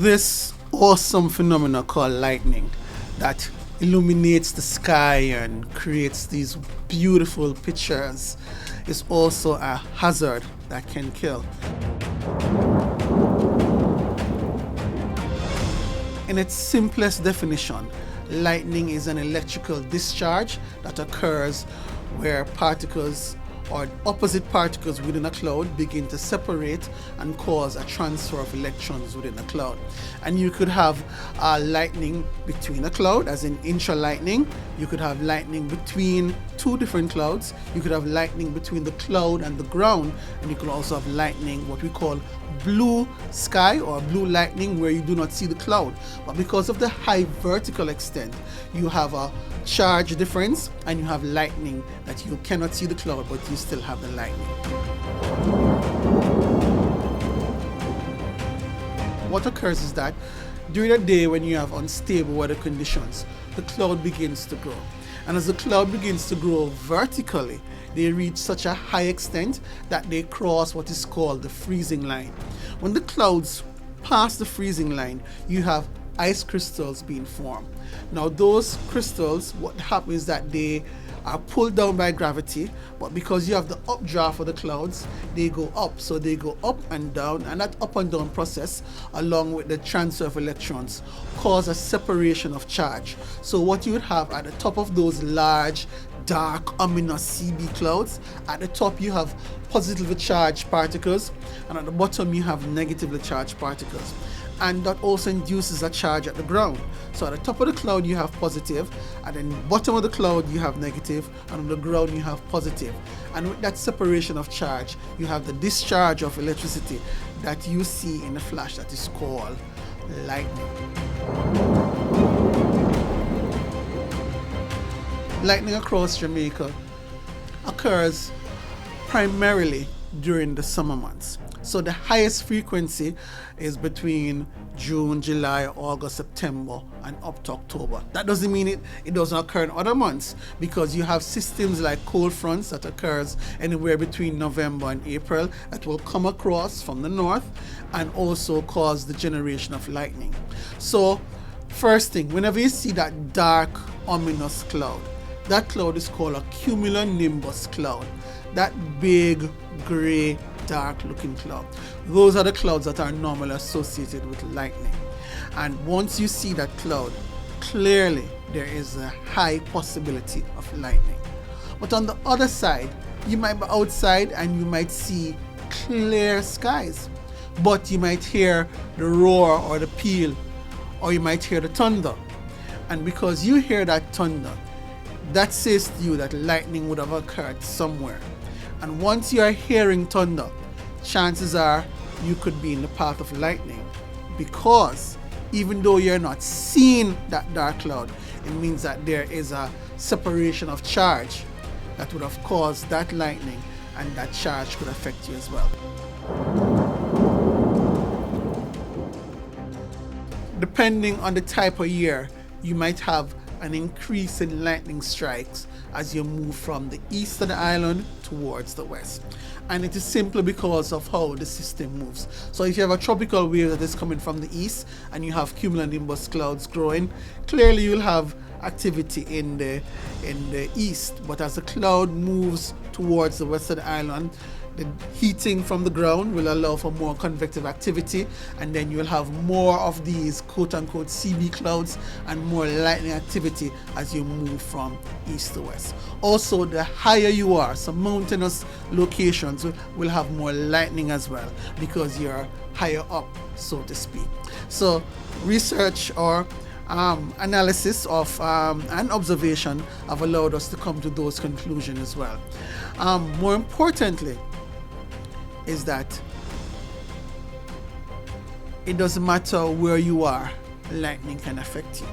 This awesome phenomenon called lightning that illuminates the sky and creates these beautiful pictures is also a hazard that can kill. In its simplest definition, lightning is an electrical discharge that occurs where particles or opposite particles within a cloud begin to separate and cause a transfer of electrons within a cloud. And you could have lightning between a cloud, as in intra-lightning. You could have lightning between two different clouds. You could have lightning between the cloud and the ground. And you could also have lightning, what we call blue sky or blue lightning, where you do not see the cloud. But because of the high vertical extent, you have a charge difference and you have lightning that you cannot see the cloud, but you still have the lightning. What occurs is that during the day when you have unstable weather conditions, the cloud begins to grow. And as the cloud begins to grow vertically, they reach such a high extent that they cross what is called the freezing line. When the clouds pass the freezing line, you have ice crystals being formed. Now those crystals, what happens is that they are pulled down by gravity, but because you have the updraft of the clouds, they go up. So they go up and down, and that up and down process, along with the transfer of electrons, cause a separation of charge. So what you would have at the top of those large, dark, ominous CB clouds, at the top you have positively charged particles, and at the bottom you have negatively charged particles. And that also induces a charge at the ground. So at the top of the cloud you have positive, at the bottom of the cloud you have negative, and on the ground you have positive. And with that separation of charge, you have the discharge of electricity that you see in the flash that is called lightning. Lightning across Jamaica occurs primarily during the summer months. So the highest frequency is between June, July, August, September, and up to October. That doesn't mean it doesn't occur in other months, because you have systems like cold fronts that occurs anywhere between November and April that will come across from the north and also cause the generation of lightning. So first thing, whenever you see that dark, ominous cloud, that cloud is called a cumulonimbus cloud. That big, gray, dark looking cloud. Those are the clouds that are normally associated with lightning. And once you see that cloud, clearly there is a high possibility of lightning. But on the other side, you might be outside and you might see clear skies, but you might hear the roar or the peal, or you might hear the thunder. And because you hear that thunder, that says to you that lightning would have occurred somewhere. And once you are hearing thunder, chances are you could be in the path of lightning, because even though you're not seeing that dark cloud, it means that there is a separation of charge that would have caused that lightning, and that charge could affect you as well. Depending on the type of year, you might have an increase in lightning strikes as you move from the east of the island towards the west. And it is simply because of how the system moves. So if you have a tropical wave that is coming from the east and you have cumulonimbus clouds growing, clearly you'll have activity in the east. But as the cloud moves towards the west of the island, the heating from the ground will allow for more convective activity, and then you'll have more of these quote-unquote CB clouds and more lightning activity as you move from east to west. Also, the higher you are, some mountainous locations will have more lightning as well, because you're higher up, so to speak. So research or analysis of and observation have allowed us to come to those conclusions as well. More importantly is that it doesn't matter where you are, lightning can affect you.